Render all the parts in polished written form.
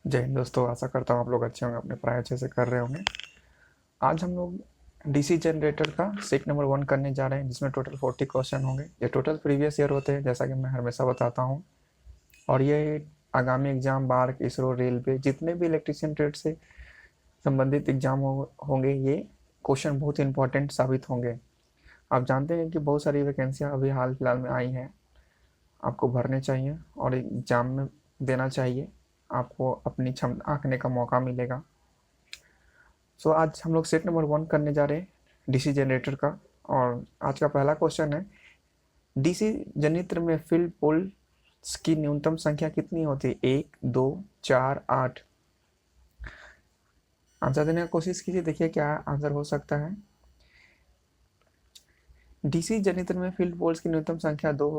जय हिंद दोस्तों, आशा करता हूँ आप लोग अच्छे होंगे, अपने पढ़ाई अच्छे से कर रहे होंगे। आज हम लोग डीसी जनरेटर का सेट नंबर 1 करने जा रहे हैं, जिसमें टोटल 40 क्वेश्चन होंगे। ये टोटल प्रीवियस ईयर होते हैं, जैसा कि मैं हमेशा बताता हूँ। और ये आगामी एग्जाम, बार, इसरो, रेलवे, जितने भी इलेक्ट्रिशियन ट्रेड से संबंधित एग्जाम होंगे, ये क्वेश्चन बहुत इंपॉर्टेंट साबित होंगे। आप जानते हैं कि बहुत सारी वैकेंसियाँ अभी हाल फिलहाल में आई हैं, आपको भरने चाहिए और एग्जाम में देना चाहिए। आपको अपनी क्षमता आंकने का मौका मिलेगा। सो आज हम लोग सेट नंबर 1 करने जा रहे हैं डीसी जनरेटर का। और आज का पहला क्वेश्चन है, डीसी जनित्र में फील्ड पोल्स की न्यूनतम संख्या कितनी होती है? 1, 2, 4, 8। आंसर देने की कोशिश कीजिए, देखिए क्या आंसर हो सकता है। डीसी जनित्र में फील्ड पोल्स की न्यूनतम संख्या 2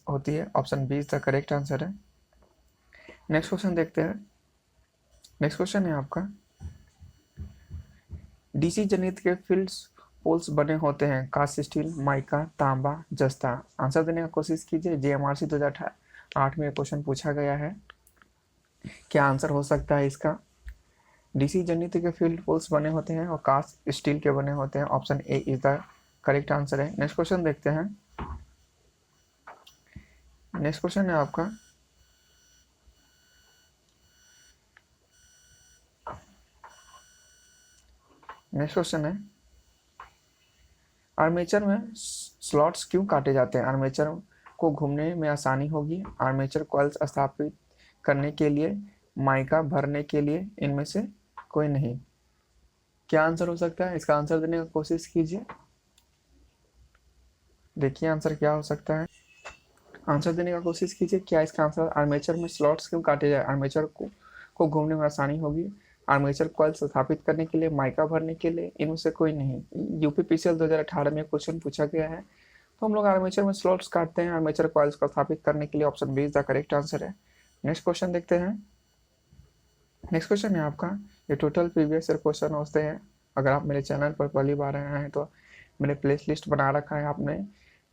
होती है। Option B is the correct answer है। नेक्स्ट क्वेश्चन देखते हैं। नेक्स्ट क्वेश्चन है आपका, डीसी जनित्र के फील्ड पोल्स बने होते हैं कास्ट स्टील, माइका, तांबा, जस्ता। आंसर देने की कोशिश कीजिए। जेएमआरसी 2008 में क्वेश्चन पूछा गया है। क्या आंसर हो सकता है इसका? डीसी जनित्र के फील्ड पोल्स बने होते हैं और कास्ट स्टील के बने होते हैं। Option A is the correct answer है। नेक्स्ट क्वेश्चन देखते हैं। नेक्स्ट क्वेश्चन है आपका, नेक्स्ट क्वेश्चन है, आर्मेचर में स्लॉट्स क्यों काटे जाते हैं? आर्मेचर को घूमने में आसानी होगी, आर्मेचर कॉइल्स स्थापित करने के लिए, माइका भरने के लिए, इनमें से कोई नहीं। क्या आंसर हो सकता है? इसका आंसर देने की कोशिश कीजिए, देखिए आंसर क्या हो सकता है। आंसर देने का कोशिश कीजिए, क्या इसका आंसर आर्मेचर में स्लॉट्स क्यों काटे जाए? आर्मेचर को घूमने में आसानी होगी, आर्मेचर कॉइल स्थापित करने के लिए, माइका भरने के लिए, इनमें से कोई नहीं। यूपीपीसीएल 2018 में क्वेश्चन पूछा गया है, तो हम लोग आर्मेचर में स्लॉट्स काटते हैं आर्मेचर कॉइल्स को स्थापित करने के लिए। Option B is the correct answer है। नेक्स्ट क्वेश्चन देखते हैं। नेक्स्ट क्वेश्चन है आपका, ये टोटल प्रीवियस ईयर क्वेश्चन होते हैं। अगर आप मेरे चैनल पर पहली बार आए हैं तो मैंने प्ले लिस्ट बना रखा है, आपने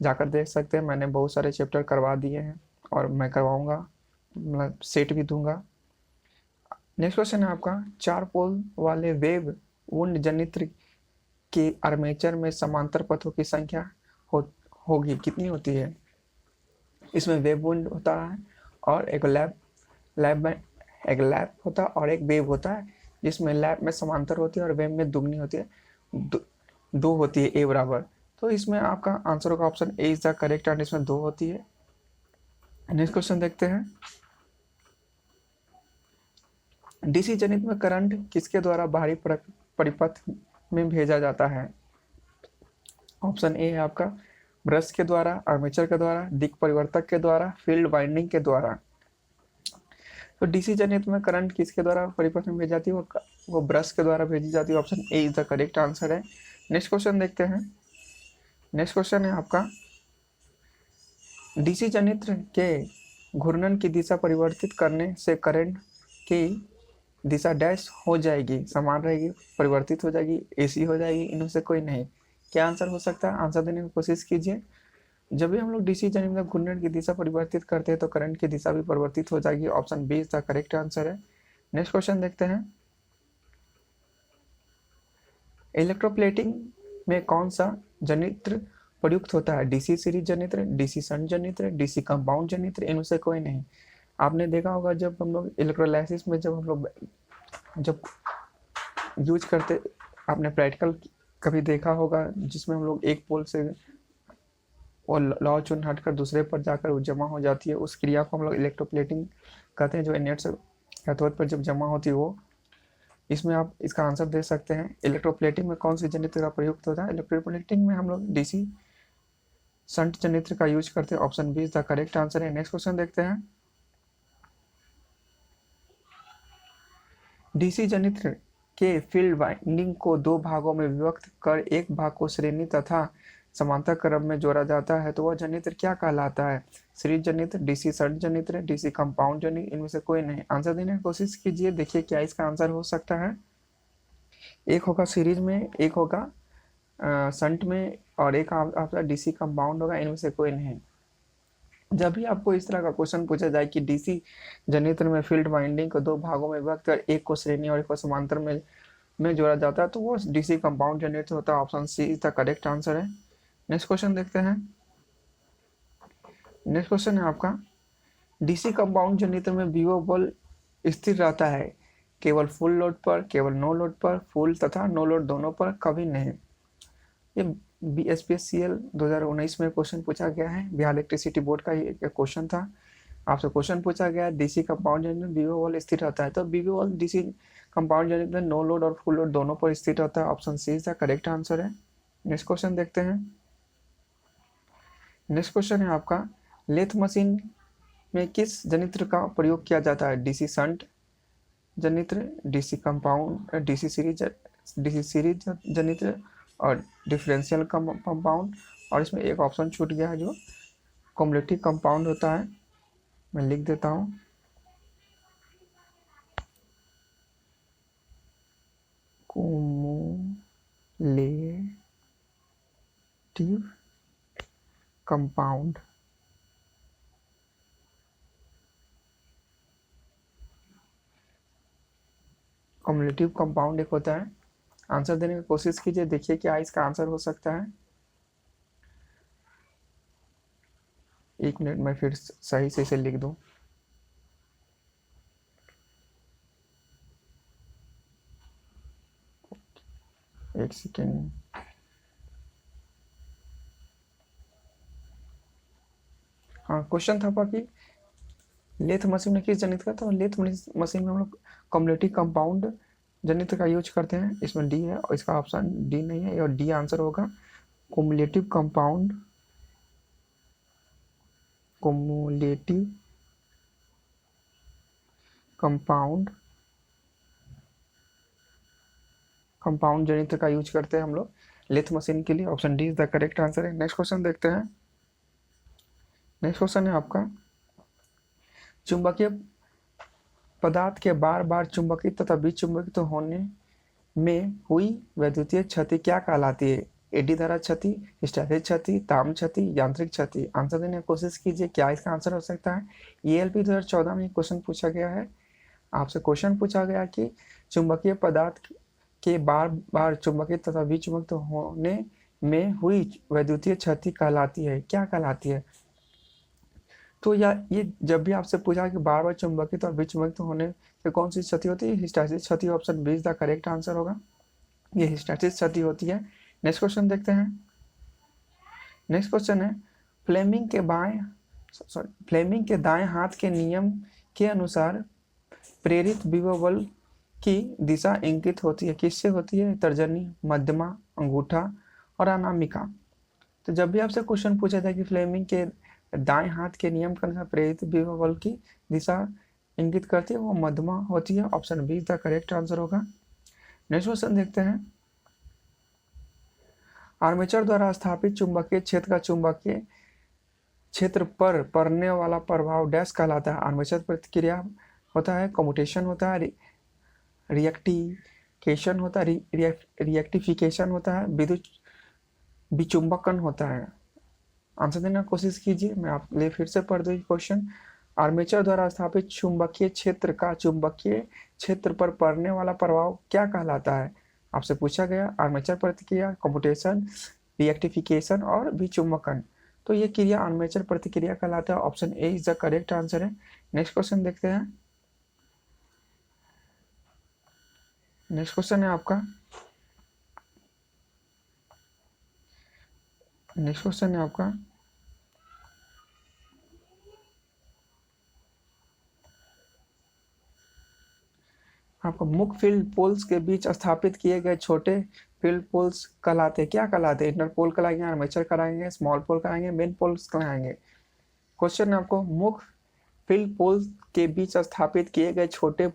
जाकर देख सकते हैं। मैंने बहुत सारे चैप्टर करवा दिए हैं और मैं करवाऊंगा, मतलब सेट भी दूंगा। नेक्स्ट क्वेश्चन है आपका, 4 पोल वाले वेव वुंड जनित्र के आर्मेचर में समांतर पथों की संख्या होगी कितनी होती है? इसमें वेव वुंड होता है और एक लैब में एक लैब होता है और एक वेव होता है, जिसमें लैब में समांतर होती है और वेव में दुगनी होती है, दो होती है, ए बराबर। तो इसमें आपका आंसर होगा option A is the correct answer, इसमें 2 होती है। नेक्स्ट क्वेश्चन देखते हैं। डीसी जनित में करंट किसके द्वारा बाहरी परिपथ में भेजा जाता है? ऑप्शन ए है आपका ब्रश के द्वारा, आर्मेचर के द्वारा, दिक् परिवर्तक के द्वारा, फील्ड वाइंडिंग के द्वारा। तो डीसी जनित में करंट किसके द्वारा परिपथ में भेजी जाती है? वो ब्रश के द्वारा भेजी जाती है। Option A is the correct answer है। नेक्स्ट क्वेश्चन देखते हैं। नेक्स्ट क्वेश्चन है आपका, डीसी जनित्र के घूर्णन की दिशा परिवर्तित करने से करंट की दिशा डैश हो जाएगी, समान रहेगी, परिवर्तित हो जाएगी, एसी हो जाएगी, इनमें से कोई नहीं। क्या आंसर हो सकता है? आंसर देने की कोशिश कीजिए। जब भी हम लोग डीसी जनित्र में घूर्णन की दिशा परिवर्तित करते हैं तो करंट की दिशा भी परिवर्तित हो जाएगी। Option B is the correct answer है। नेक्स्ट क्वेश्चन देखते हैं। इलेक्ट्रोप्लेटिंग में कौन सा जनित्र प्रयुक्त होता है? डीसी सीरीज जनित्र, डीसी शंट जनित्र, डीसी कंपाउंड जनित्र, इनमें से कोई नहीं। आपने देखा होगा जब हम लोग इलेक्ट्रोलाइसिस में जब यूज करते, आपने प्रैक्टिकल कभी देखा होगा जिसमें हम लोग एक पोल से वो लौ चुन हटकर दूसरे पर जाकर वो जमा हो जाती है, उस क्रिया को हम लोग इलेक्ट्रोप्लेटिंग कहते हैं, जो इनर्ट से कैथोड पर जब जमा होती है वो। इसमें आप इसका आंसर दे सकते हैं। इलेक्ट्रोप्लेटिंग में कौन सी जनित्र का प्रयुक्त होता है? इलेक्ट्रोप्लेटिंग में हम लोग डीसी शंट जनित्र का यूज करते हैं। Option B is the correct answer है। नेक्स्ट क्वेश्चन देखते हैं। डीसी जनित्र के फील्ड वाइंडिंग को 2 भागों में विभक्त कर एक भाग को श्रेणी तथा समांतर क्रम में जोड़ा जाता है, तो वह जनित्र क्या कहलाता है? सीरीज जनित्र, डीसी शंट जनित्र, डीसी कंपाउंड जनित्र, इनमें से कोई नहीं। आंसर देने की कोशिश कीजिए, देखिए क्या इसका आंसर हो सकता है। एक होगा सीरीज में, एक होगा शंट में, और एक आपका डीसी कंपाउंड होगा, इनमें से कोई नहीं। जब भी आपको इस तरह का क्वेश्चन पूछा जाए कि डीसी जनरेटर में फील्ड वाइंडिंग को दो भागों में विभक्त कर एक को श्रेणी और एक को समांतर में जोड़ा जाता है, तो वो डीसी कंपाउंड जनरेटर होता है। Option C is the correct answer है। नेक्स्ट क्वेश्चन देखते हैं। नेक्स्ट क्वेश्चन है आपका, डीसी कंपाउंड जनरेटर में वीओ बल स्थिर रहता है केवल फुल लोड पर, केवल नो लोड पर, फुल तथा नो लोड दोनों पर, कभी नहीं। ये BSPSCL 2019 में क्वेश्चन पूछा गया है, बिहार इलेक्ट्रिसिटी बोर्ड का ये क्वेश्चन था। आपसे क्वेश्चन पूछा गया है डीसी कंपाउंड जनरेटर में वीओ बल स्थिर रहता है, तो वीओ बल डीसी कंपाउंड जनरेटर में नो लोड और फुल लोड दोनों पर स्थिर रहता है। Option C is the correct answer है। नेक्स्ट क्वेश्चन देखते हैं। नेक्स्ट क्वेश्चन है आपका, लेथ मशीन में किस जनित्र का प्रयोग किया जाता है? डीसी शंट जनित्र, डीसी कंपाउंड, डीसी सीरीज जनित्र और डिफरेंशियल कंपाउंड। और इसमें एक ऑप्शन छूट गया है जो कम्युलेटिव कंपाउंड होता है, मैं लिख देता हूँ। Cumulative compound. कम्युलेटिव कंपाउंड एक होता है। आंसर देने की कोशिश कीजिए, देखिए क्या इसका आंसर हो सकता है। एक मिनट में फिर सही से इसे लिख दूं। एक सेकेंड। हाँ, क्वेश्चन था कि लेथ मशीन में किस जनित्र का, तो लेथ मशीन में हम लोग कम्युलेटिव कंपाउंड जनित्र का यूज करते हैं। इसमें डी है और इसका ऑप्शन डी नहीं है, और डी आंसर होगा। Cumulative compound, cumulative compound compound जनित्र का यूज करते हैं हम लोग लेथ मशीन के लिए। Option D is the correct answer है। नेक्स्ट क्वेश्चन देखते हैं। नेक्स्ट क्वेश्चन है आपका, चुंबकीय पदार्थ के बार बार चुंबकित तथा विचुंबकित होने में हुई वैद्युतीय क्षति क्या कहलाती है? एडी धारा क्षति, हिस्टैरिक क्षति, ताम क्षति, यांत्रिक क्षति। आंसर देने की कोशिश कीजिए, क्या इसका आंसर हो सकता है? ELP 2014 में क्वेश्चन पूछा गया है। आपसे क्वेश्चन पूछा गया कि चुंबकीय पदार्थ के बार बार चुंबकित तथा विचुंबकित होने में हुई वैद्युतीय क्षति कहलाती है, क्या कहलाती है? तो या ये जब भी आपसे पूछा कि बार बार चुंबकित और विचुंबकित होने से कौन सी क्षति होती है? हिस्टैरिक क्षति। Option B is the correct answer होगा, ये हिस्टैरिक क्षति होती है। नेक्स्ट क्वेश्चन देखते हैं। नेक्स्ट क्वेश्चन है, फ्लेमिंग के दाएं हाथ के नियम के अनुसार प्रेरित विभव बल की दिशा इंगित होती है, किससे होती है? तर्जनी, मध्यमा, अंगूठा और अनामिका। तो जब भी आपसे क्वेश्चन पूछा था कि फ्लेमिंग के दाएं हाथ के नियम के अनुसार प्रेरित विभव बल की दिशा इंगित करती है, वो मध्यमा होती है। Option be the correct answer होगा। नेक्स्ट क्वेश्चन देखते हैं। आर्मेचर द्वारा स्थापित चुंबकीय क्षेत्र का चुंबकीय क्षेत्र पर पड़ने वाला प्रभाव डैश कहलाता है? आर्मेचर प्रतिक्रिया होता है, कम्यूटेशन होता है, रिएक्टिकेशन होता है, रिएक्टिफिकेशन होता है, विद्युत विचुंबकन होता है। आंसर देने की कोशिश कीजिए, मैं आप लिए फिर से पढ़ दूँ क्वेश्चन। आर्मेचर द्वारा स्थापित चुंबकीय क्षेत्र का चुंबकीय क्षेत्र पर पड़ने वाला प्रभाव क्या कहलाता है? आपसे पूछा गया आर्मेचर प्रतिक्रिया, कम्यूटेशन, रिएक्टिफिकेशन और विचुंबकन। तो ये क्रिया आर्मेचर प्रतिक्रिया कहलाता है। Option A is the correct answer है। नेक्स्ट क्वेश्चन देखते हैं। नेक्स्ट क्वेश्चन है आपका, नेक्स्ट क्वेश्चन है आपका, आपको मुख्य फील्ड पोल्स के बीच स्थापित किए गए छोटे फील्ड पोल्स कहलाते हैं, क्या कहलाते हैं? इंटर पोल कहलाएंगे, आर्मेचर कराएंगे, स्मॉल पोल कराएंगे, मेन पोल्स कहलाएंगे। क्वेश्चन है आपको, मुख्य फील्ड पोल्स के बीच स्थापित किए गए छोटे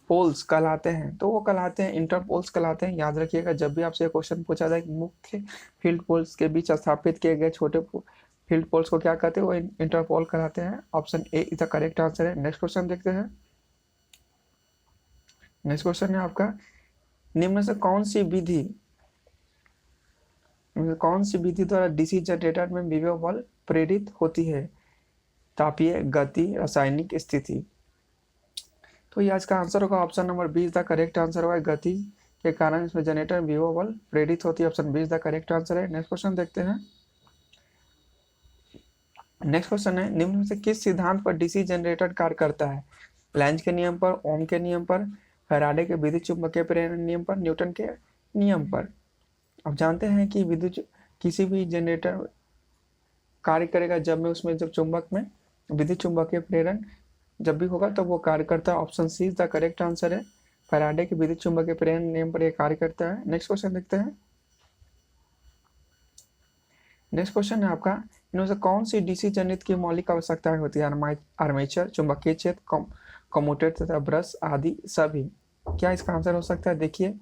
पोल्स कहलाते हैं, तो वो कहलाते हैं इंटर पोल्स कहलाते हैं। याद रखिएगा, जब भी आपसे क्वेश्चन पूछा जाए कि मुख्य फील्ड पोल्स के बीच स्थापित किए गए छोटे फील्ड पोल्स को क्या कहते हैं? वो इंटर पोल कहलाते हैं। Option A is the correct answer है। नेक्स्ट क्वेश्चन देखते हैं। नेक्स्ट क्वेश्चन है आपका, निम्न से कौन सी विधि द्वारा डीसी जनरेटर में विभव बल प्रेरित होती है? तापीय, गति, रासायनिक स्थिति। तो ये आज का आंसर होगा option number B is the correct answer होगा, गति के कारण इसमें जनरेटर विभव बल प्रेरित होती है। Option B is the correct answer है। नेक्स्ट क्वेश्चन देखते हैं। नेक्स्ट क्वेश्चन है, निम्न में से किस सिद्धांत पर डीसी जनरेटर कार्य करता है? लेंज के नियम पर, ओम के नियम पर, फैराडे के विद्युत चुंबकीय प्रेरण नियम पर, न्यूटन के नियम पर। अब जानते हैं कि विद्युत किसी भी जनरेटर कार्य करेगा जब चुंबक में विद्युत चुंबकीय प्रेरण जब भी होगा तब वो कार्य करता है। Option C is the correct answer है। फैराडे के विद्युत चुंबकीय प्रेरण नियम पर यह कार्य करता है। नेक्स्ट क्वेश्चन देखते हैं। नेक्स्ट क्वेश्चन है आपका, इनमें से कौन सी डीसी जनित की मौलिक आवश्यकताएं होती है? आर्मेचर, चुंबकीय क्षेत्र, कम्यूटेटर तथा ब्रश आदि सभी। क्या इसका आंसर हो सकता है? देखिए,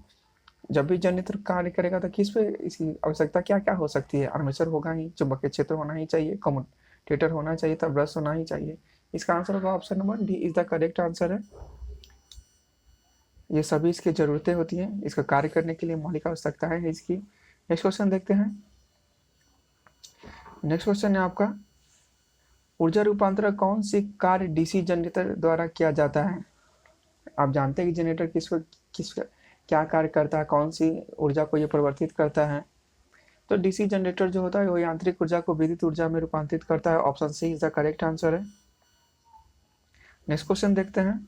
जब भी जनित्र कार्य करेगा तो किस पे इसकी आवश्यकता क्या क्या हो सकती है? आर्मेचर होगा ही, चुंबकीय क्षेत्र होना ही चाहिए, कम्यूटेटर होना चाहिए, तब ब्रश होना ही चाहिए। इसका आंसर होगा option number D is the correct answer है। ये सभी इसकी जरूरतें होती हैं, इसका कार्य करने के लिए मौलिक आवश्यकताएं है इसकी। नेक्स्ट क्वेश्चन देखते हैं। नेक्स्ट क्वेश्चन है आपका, ऊर्जा रूपांतरण कौन सी कार्य डीसी जनरेटर द्वारा किया जाता है? आप जानते हैं कि जनरेटर किस क्या कार्य करता है, कौन सी ऊर्जा को ये परिवर्तित करता है? तो डीसी जनरेटर जो होता है वो यांत्रिक ऊर्जा को विद्युत ऊर्जा में रूपांतरित करता है। Option C is the correct answer है। नेक्स्ट क्वेश्चन देखते हैं।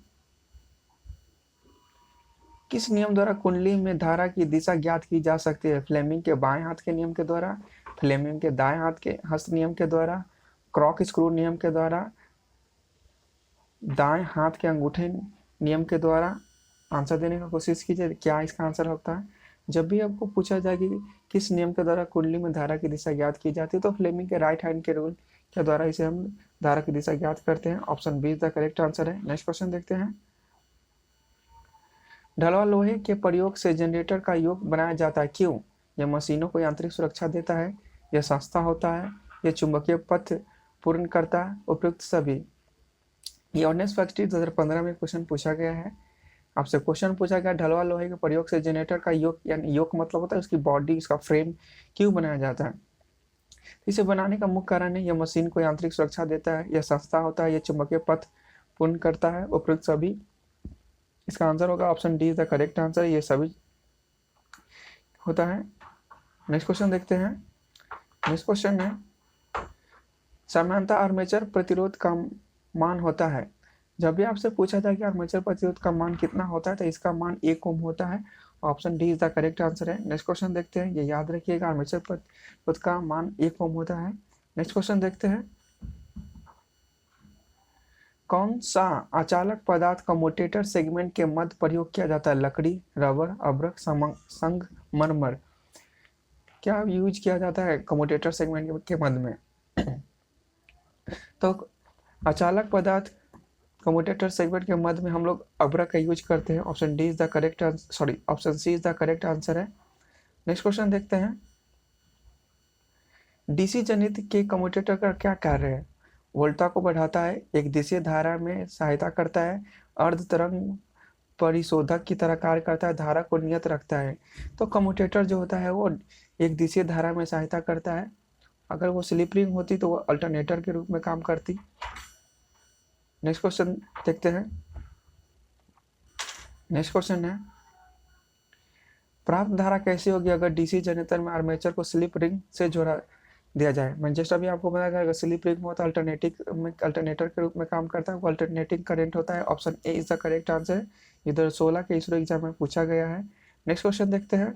किस नियम द्वारा कुंडली में धारा की दिशा ज्ञात की जा सकती है? फ्लेमिंग के बाएं हाथ के नियम के द्वारा, फ्लेमिंग के दाएं हाथ के हस्त नियम के द्वारा, क्रॉक स्क्रू नियम के द्वारा, दाएं हाथ के अंगूठे नियम के द्वारा। आंसर देने का कोशिश कीजिए, क्या इसका आंसर होता है? जब भी आपको पूछा जाए कि किस नियम के द्वारा कुंडली में धारा की दिशा ज्ञात की जाती है तो फ्लेमिंग के राइट हैंड के रूल के द्वारा इसे हम धारा की दिशा ज्ञात करते हैं। Option B is the correct answer है। नेक्स्ट क्वेश्चन देखते हैं। ढलवा लोहे के प्रयोग से जनरेटर का योग बनाया जाता है, क्यों? यह मशीनों को यांत्रिक सुरक्षा देता है, यह सस्ता होता है, यह चुंबकीय पथ पूर्ण करता है, उपयुक्त सभी। ये ऑर्डिनेंस फैक्ट्री 2015 में क्वेश्चन पूछा गया है। आपसे क्वेश्चन पूछा गया ढलवा लोहे के प्रयोग से जनरेटर का योग, यानी योग मतलब होता है उसकी बॉडी, उसका फ्रेम क्यों बनाया जाता है? इसे बनाने का मुख्य कारण है यह मशीन को यांत्रिक सुरक्षा देता है, यह सस्ता होता है, यह चुंबकीय पथ पूर्ण करता है, उपयुक्त सभी। इसका आंसर होगा option D is the correct answer, ये सभी होता है। नेक्स्ट क्वेश्चन देखते हैं। नेक्स्ट क्वेश्चन है, सामान्यतः आर्मेचर प्रतिरोध का मान होता है। जब भी आपसे पूछा जाए कि आर्मेचर प्रतिरोध का मान कितना होता है तो इसका मान 1 ओम होता है। Option D is the correct answer है। नेक्स्ट क्वेश्चन देखते हैं, ये याद रखिएगा, आर्मेचर प्रतिरोध का मान 1 ओम होता है। नेक्स्ट क्वेश्चन देखते हैं, कौन सा अचालक पदार्थ कम्यूटेटर सेगमेंट के मध्य प्रयोग किया जाता है? लकड़ी, रबर, अब्रक, संगमरमर। क्या यूज किया जाता है कम्यूटेटर सेगमेंट के मध्य में? तो अचालक पदार्थ कम्यूटेटर सेगमेंट के मध्य में हम लोग अब्रक का यूज करते हैं। Option D is the correct answer, sorry option C is the correct answer है। नेक्स्ट क्वेश्चन देखते हैं, डीसी जनित के कम्यूटेटर का क्या कार्य है? वोल्टा को बढ़ाता है, एक दिशा धारा में सहायता करता है, अर्ध तरंग परिशोधक की तरह कार्य करता है, धारा को नियत रखता है। तो कम्यूटेटर जो होता है वो एक दिशा धारा में सहायता करता है। अगर वो स्लिप रिंग होती तो वो अल्टरनेटर के रूप में काम करती। नेक्स्ट क्वेश्चन देखते हैं। नेक्स्ट क्वेश्चन है, प्राप्त धारा कैसी होगी अगर डीसी जनरेटर में आर्मेचर को स्लिप रिंग से जोड़ा दिया जाए? मैं जस्ट अभी आपको बताया, अगर स्लिप रिंग हो तो अल्टरनेटर के रूप में काम करता है, वो अल्टरनेटिंग करंट होता है। Option A is the correct answer है। इधर 16 के इसरो एग्जाम में पूछा गया है। नेक्स्ट क्वेश्चन देखते हैं,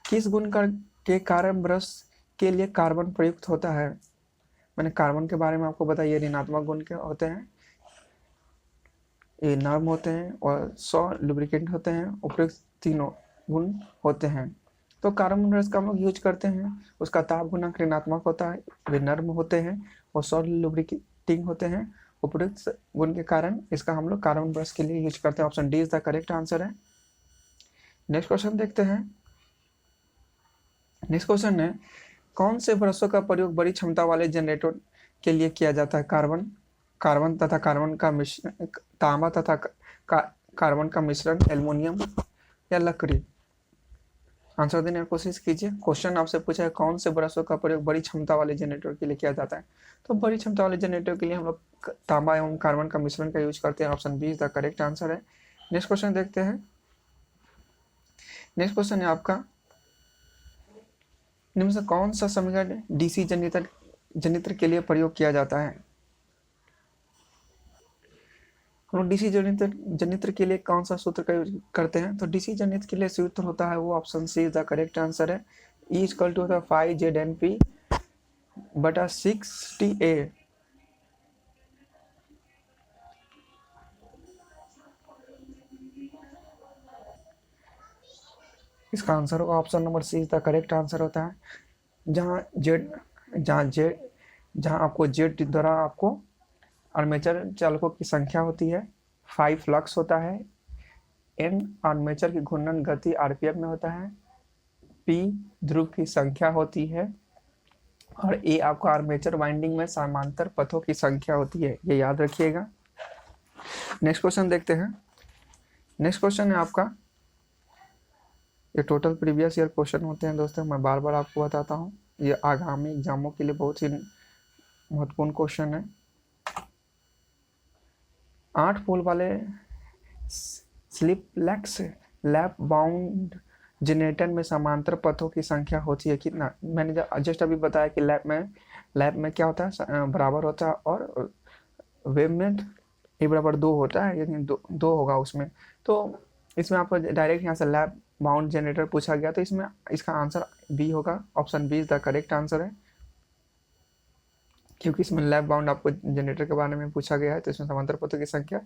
किस गुण के कारण ब्रश के लिए कार्बन प्रयुक्त होता है? मैंने कार्बन के बारे में आपको बताया, ये ऋणात्मक गुण के होते हैं, ये नर्म होते हैं और 100 लुब्रिकेंट होते हैं, उपयुक्त तीनों गुण होते हैं। तो कार्बन ब्रश का हम लोग यूज करते हैं, उसका ताप गुणांक ऋणात्मक होता है, वे नर्म होते हैं और 100 लुब्रिकेटिंग होते हैं, उपयुक्त गुण के कारण इसका हम लोग कार्बन ब्रश के लिए यूज करते हैं। Option D is the correct answer है। नेक्स्ट क्वेश्चन देखते हैं। नेक्स्ट क्वेश्चन है, कौन से ब्रशों का प्रयोग बड़ी क्षमता वाले जनरेटर के लिए किया जाता है? कार्बन तथा कार्बन का मिश्रण, तांबा तथा कार्बन का मिश्रण, एल्युमिनियम या लकड़ी। आंसर देने की कोशिश कीजिए। क्वेश्चन आपसे पूछा है कौन से ब्रशों का प्रयोग बड़ी क्षमता वाले जनरेटर के लिए किया जाता है। तो बड़ी क्षमता वाले जनरेटर के लिए हम लोग तांबा एवं कार्बन का मिश्रण का यूज करते हैं। Option B is the correct answer है। नेक्स्ट क्वेश्चन देखते हैं। नेक्स्ट क्वेश्चन है आपका, निम्न से कौन सा समीकरण डीसी जनित्र के लिए प्रयोग किया जाता है। हम लोग डीसी जनित्र के लिए कौन सा सूत्र का यूज करते हैं। तो डीसी जनित्र के लिए सूत्र होता है वो option C is the correct answer है। ई इक्वल टू होता है 5ZNP बटा 60A। इसका आंसर होगा option number C is the correct answer होता है। जहाँ आपको जेड द्वारा आपको आर्मेचर चालकों की संख्या होती है, 5 फ्लक्स होता है, एन आर्मेचर की घूर्णन गति आरपीएम में होता है, पी ध्रुव की संख्या होती है और ए आपको आर्मेचर वाइंडिंग में समांतर पथों की संख्या होती है। ये याद रखिएगा। नेक्स्ट क्वेश्चन देखते हैं। नेक्स्ट क्वेश्चन है आपका, ये टोटल प्रीवियस ईयर क्वेश्चन होते हैं दोस्तों, मैं बार बार आपको बताता हूँ, ये आगामी एग्जामों के लिए बहुत ही महत्वपूर्ण क्वेश्चन है। 8 पोल वाले स्लिपलेक्स लैप बाउंड जनरेटर में समांतर पथों की संख्या होती है कितना। मैंने जस्ट अभी बताया कि लैप में क्या होता है, बराबर होता है और वेव में ए बराबर 2 होता है, यानी दो होगा उसमें। तो इसमें आपको डायरेक्ट यहाँ से लैप बाउंड जनरेटर पूछा गया, तो इसमें इसका आंसर बी होगा। Option B is the correct answer है, क्योंकि इसमें लैप बाउंड आपको जनरेटर के बारे में पूछा गया है। तो इसमें समांतर पथों की संख्या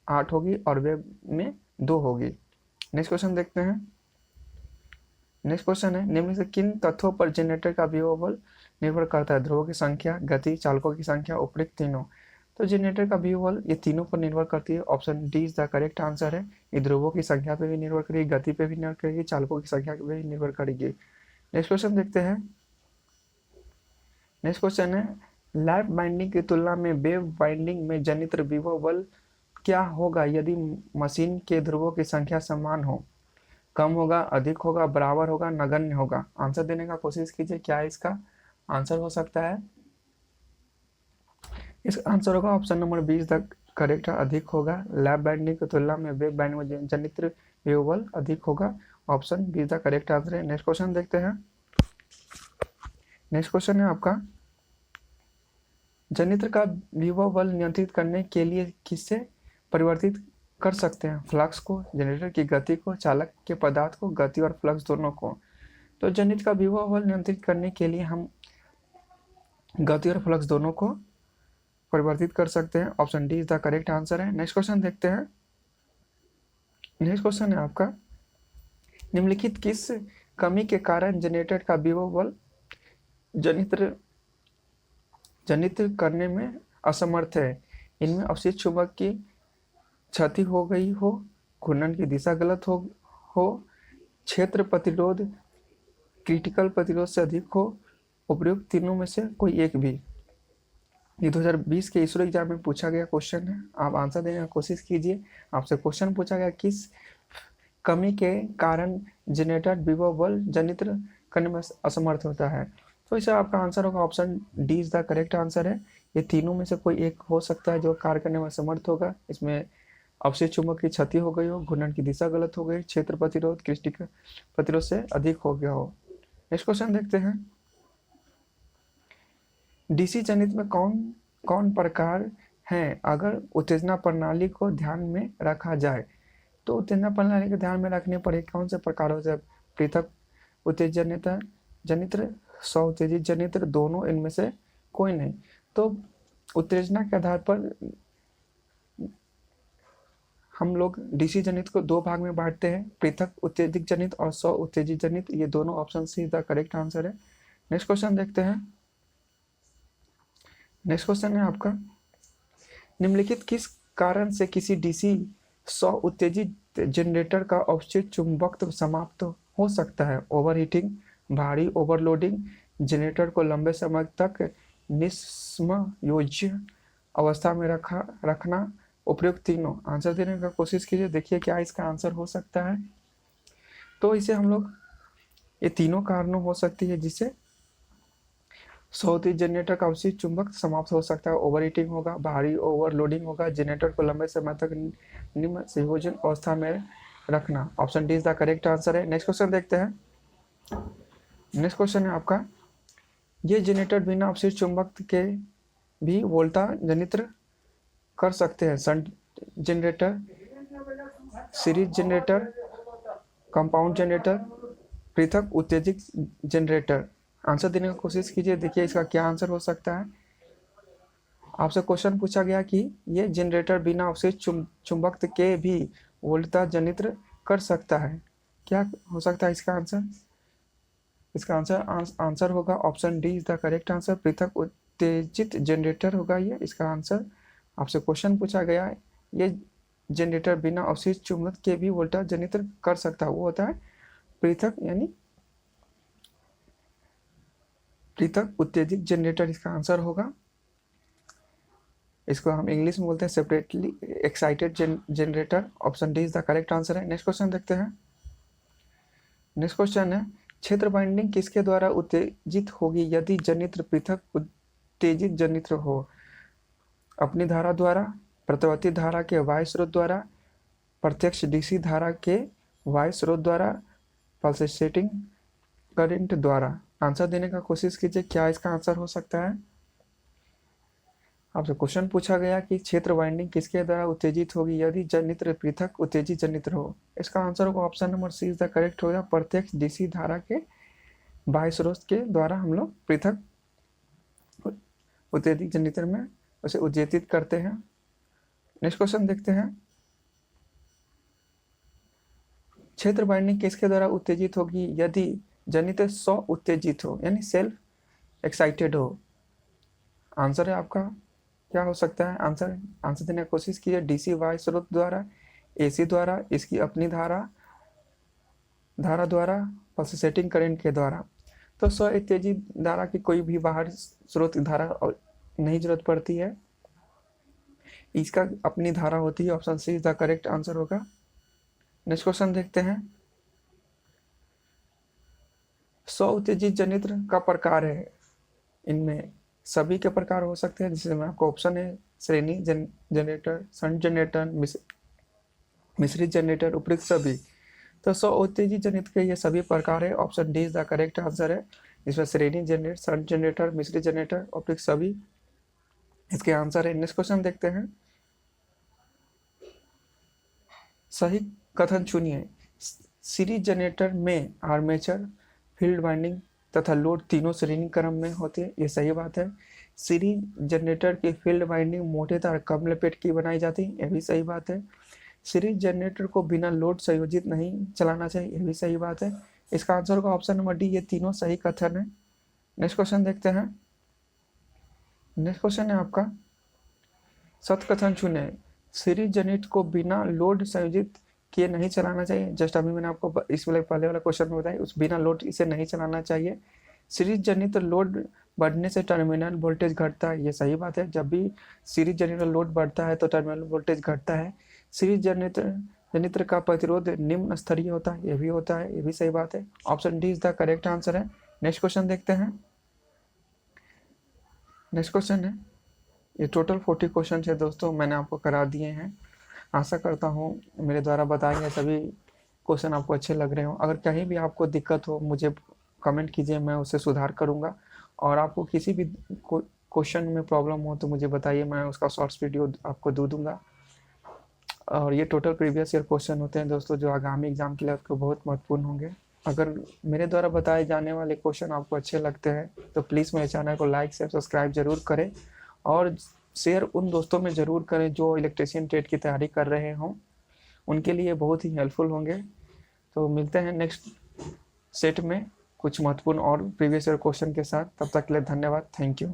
8 होगी और वेव में 2 होगी। नेक्स्ट क्वेश्चन देखते हैं। नेक्स्ट क्वेश्चन है, निम्न से किन तथ्यों पर जनरेटर का विभव बल निर्भर करता है। ध्रुवों की संख्या, गति, चालकों की संख्या, उपरोक्त तीनों। तो जनरेटर का विभव बल ये तीनों पर निर्भर करती है। Option D is the correct answer है। ये ध्रुवों की संख्या पे भी निर्भर करेगी, गति पे भी निर्भर करेगी, चालकों की संख्या पे भी निर्भर करेगी। नेक्स्ट क्वेश्चन देखते हैं। नेक्स्ट क्वेश्चन है, लैप बाइंडिंग की तुलना में वेव बाइंडिंग में जनित्र विभव बल क्या होगा यदि मशीन के ध्रुवों की संख्या समान हो। कम होगा, अधिक होगा, बराबर होगा, नगण्य होगा। आंसर देने का कोशिश कीजिए, क्या इसका आंसर हो सकता है। इसका आंसर होगा ऑप्शन नंबर 20 द करेक्ट है, अधिक होगा। लैप बाइंडिंग की तुलना में वेव बाइंडिंग में जनित्र विभव बल अधिक होगा। ऑप्शन 20 द करेक्ट आंसर है। नेक्स्ट क्वेश्चन देखते हैं। नेक्स्ट क्वेश्चन है आपका, जनित्र का विभव बल नियंत्रित करने के लिए किससे परिवर्तित कर सकते हैं। फ्लक्स को, जनरेटर की गति को, चालक के पदार्थ को, गति और फ्लक्स दोनों को। तो जनित्र का विभव बल नियंत्रित करने के लिए हम गति और फ्लक्स दोनों को परिवर्तित कर सकते हैं। Option D is the correct answer है। नेक्स्ट क्वेश्चन देखते हैं। नेक्स्ट क्वेश्चन है आपका, निम्नलिखित किस कमी के कारण जनरेटर का विभव बल जनित्र करने में असमर्थ है। इनमें अवशिष्ट चुंबक की क्षति हो गई हो, घूर्णन की दिशा गलत हो, क्षेत्र प्रतिरोध क्रिटिकल प्रतिरोध से अधिक हो, उपयुक्त तीनों में से कोई एक भी। ये 2020 के इसरो एग्जाम में पूछा गया क्वेश्चन है, आप आंसर देने की कोशिश कीजिए। आपसे क्वेश्चन पूछा गया किस कमी के कारण जनरेटर विभव बल जनित्र करने में असमर्थ होता है। तो इसे आपका आंसर होगा option D is the correct answer है। ये तीनों में से कोई एक हो सकता है जो कार्य करने में असमर्थ होगा। इसमें अवशिष्ट चुंबक की क्षति हो गई हो, घूर्णन की दिशा गलत हो गई, क्षेत्र प्रतिरोध क्रिटिकल प्रतिरोध से अधिक हो गया हो। नेक्स्ट क्वेश्चन देखते हैं। डीसी जनित में कौन कौन प्रकार हैं अगर उत्तेजना प्रणाली को ध्यान में रखा जाए। तो उत्तेजना प्रणाली को ध्यान में रखने पर कौन से प्रकार हो जाए। पृथक उत्तेजित जनित्र, स्व उत्तेजित जनित्र, दोनों, इनमें से कोई नहीं। तो उत्तेजना के आधार पर हम लोग डीसी जनित को 2 भाग में बांटते हैं, पृथक उत्तेजित जनित और स्व उत्तेजित जनित। ये दोनों option see the correct answer है। नेक्स्ट क्वेश्चन देखते हैं। नेक्स्ट क्वेश्चन है आपका, निम्नलिखित किस कारण से किसी डीसी स्व उत्तेजित जनरेटर का अवशिष्ट चुंबकत्व समाप्त हो सकता है। ओवरहीटिंग, भारी ओवरलोडिंग, जनरेटर को लंबे समय तक निष्प्रयोज्य अवस्था में रखना, उपयुक्त तीनों। आंसर देने का कोशिश कीजिए, देखिए क्या इसका आंसर हो सकता है। तो इसे हम लोग ये तीनों कारणों हो सकती है जिससे तेज जनरेटर का अवशिष्ट चुंबक समाप्त हो सकता है। ओवर हीटिंग होगा, भारी ओवरलोडिंग होगा, जनरेटर को लंबे समय तक निम्न संयोजन अवस्था में रखना। Option D is the correct answer है। नेक्स्ट क्वेश्चन देखते हैं। नेक्स्ट क्वेश्चन है आपका, ये जनरेटर बिना अवशिष्ट चुंबक के भी वोल्टा जनित्र कर सकते हैं। Shunt generator, series generator, compound generator, पृथक उत्तेजित जनरेटर। आंसर देने की कोशिश कीजिए, देखिए इसका क्या आंसर हो सकता है। आपसे क्वेश्चन पूछा गया कि ये जनरेटर बिना अवशिष्ट चुंबक के भी वोल्टा जनित्र कर सकता है। क्या हो सकता है इसका आंसर? इसका आंसर होगा option D is the correct answer. पृथक उत्तेजित जनरेटर होगा ये इसका आंसर। आपसे क्वेश्चन पूछा गया है, ये जनरेटर बिना अवशिष्ट चुंबक के भी वोल्टा जनित्र कर सकता है, वो होता है पृथक यानी पृथक उत्तेजित जनरेटर इसका आंसर होगा। इसको हम इंग्लिश में बोलते हैं separately excited generator. Option D is the correct answer है। नेक्स्ट क्वेश्चन देखते हैं। नेक्स्ट क्वेश्चन है, क्षेत्र वाइंडिंग किसके द्वारा उत्तेजित होगी यदि जनित्र पृथक उत्तेजित जनित्र हो? अपनी धारा द्वारा, प्रतिवर्ती धारा के वायु स्रोत द्वारा, प्रत्यक्ष डीसी धारा के वायु स्रोत द्वारा, पल्सेटिंग करंट द्वारा। आंसर देने का कोशिश कीजिए, क्या इसका आंसर हो सकता है? आपसे क्वेश्चन पूछा गया कि क्षेत्र वाइंडिंग किसके द्वारा उत्तेजित होगी यदि जनित्र पृथक उत्तेजित जनित्र हो? इसका आंसर होगा option number C is the correct होगा। प्रत्यक्ष डीसी धारा के बाह्य स्रोत के द्वारा हम लोग पृथक उत्तेजित जनित्र में उसे उत्तेजित करते हैं। नेक्स्ट क्वेश्चन देखते हैं। क्षेत्र वाइंडिंग किसके द्वारा उत्तेजित होगी यदि जनित्र स्व उत्तेजित हो यानी सेल्फ एक्साइटेड हो? आंसर है आपका क्या हो सकता है? आंसर देने की कोशिश कीजिए। डीसी वायु स्रोत द्वारा, एसी द्वारा, इसकी अपनी धारा द्वारा, पल्सेटिंग करंट के द्वारा। तो स्व उत्तेजित धारा की कोई भी बाहर स्रोत धारा नहीं जरूरत पड़ती है, इसका अपनी धारा होती है। Option C is the correct answer होगा। नेक्स्ट क्वेश्चन देखते हैं। स्व उत्तेजित जनित्र का प्रकार है, इनमें सभी के प्रकार हो सकते हैं जिसमें आपको ऑप्शन है श्रेणी जनरेटर, शंट जनरेटर, मिश्रित जनरेटर, उपयुक्त सभी। तो स्व उत्तेजित जनित्र के ये सभी प्रकार है। Option D is the correct answer है। इसमें श्रेणी जनरेटर, शंट जनरेटर, मिश्रित जनरेटर, उपयुक्त सभी इसके आंसर है। नेक्स्ट क्वेश्चन देखते हैं। सही कथन चुनिए। सीरीज जनरेटर में आर्मेचर, फील्ड वाइंडिंग तथा लोड तीनों श्रेणी क्रम में होते हैं, ये सही बात है। सीरीज जनरेटर की फील्ड वाइंडिंग मोटे तार कम लपेट की बनाई जाती है, ये भी सही बात है। सीरीज जनरेटर को बिना लोड संयोजित नहीं चलाना चाहिए, ये भी सही बात है। इसका आंसर होगा ऑप्शन नंबर डी, ये तीनों सही कथन है। नेक्स्ट क्वेश्चन देखते हैं। नेक्स्ट क्वेश्चन है आपका, सत्य कथन चुने। सीरीज जनरेटर को बिना लोड संयोजित किए नहीं चलाना चाहिए। जस्ट अभी मैंने आपको इस वाले पहले वाला क्वेश्चन में बताया, उस बिना लोड इसे नहीं चलाना चाहिए। सीरीज जनित्र लोड बढ़ने से टर्मिनल वोल्टेज घटता है, ये सही बात है। जब भी सीरीज जनित्र लोड बढ़ता है तो टर्मिनल वोल्टेज घटता है। सीरीज जनित्र का प्रतिरोध निम्न स्तरीय होता है, ये भी होता है, ये भी सही बात है। Option D is the correct answer है। नेक्स्ट क्वेश्चन देखते हैं। नेक्स्ट क्वेश्चन है, ये टोटल 40 क्वेश्चन है दोस्तों, मैंने आपको करा दिए हैं। आशा करता हूँ मेरे द्वारा बताए गए सभी क्वेश्चन आपको अच्छे लग रहे हो। अगर कहीं भी आपको दिक्कत हो मुझे कमेंट कीजिए, मैं उसे सुधार करूँगा। और आपको किसी भी क्वेश्चन में प्रॉब्लम हो तो मुझे बताइए, मैं उसका शॉर्ट्स वीडियो आपको दे दूँगा। और ये टोटल प्रीवियस ईयर क्वेश्चन होते हैं दोस्तों, जो आगामी एग्जाम के लिए आपको बहुत महत्वपूर्ण होंगे। अगर मेरे द्वारा बताए जाने वाले क्वेश्चन आपको अच्छे लगते हैं तो प्लीज़ मेरे चैनल को लाइक से सब्सक्राइब जरूर करें और शेयर उन दोस्तों में ज़रूर करें जो इलेक्ट्रीशियन ट्रेड की तैयारी कर रहे हों, उनके लिए बहुत ही हेल्पफुल होंगे। तो मिलते हैं नेक्स्ट सेट में कुछ महत्वपूर्ण और प्रीवियस ईयर क्वेश्चन के साथ। तब तक के लिए धन्यवाद, थैंक यू।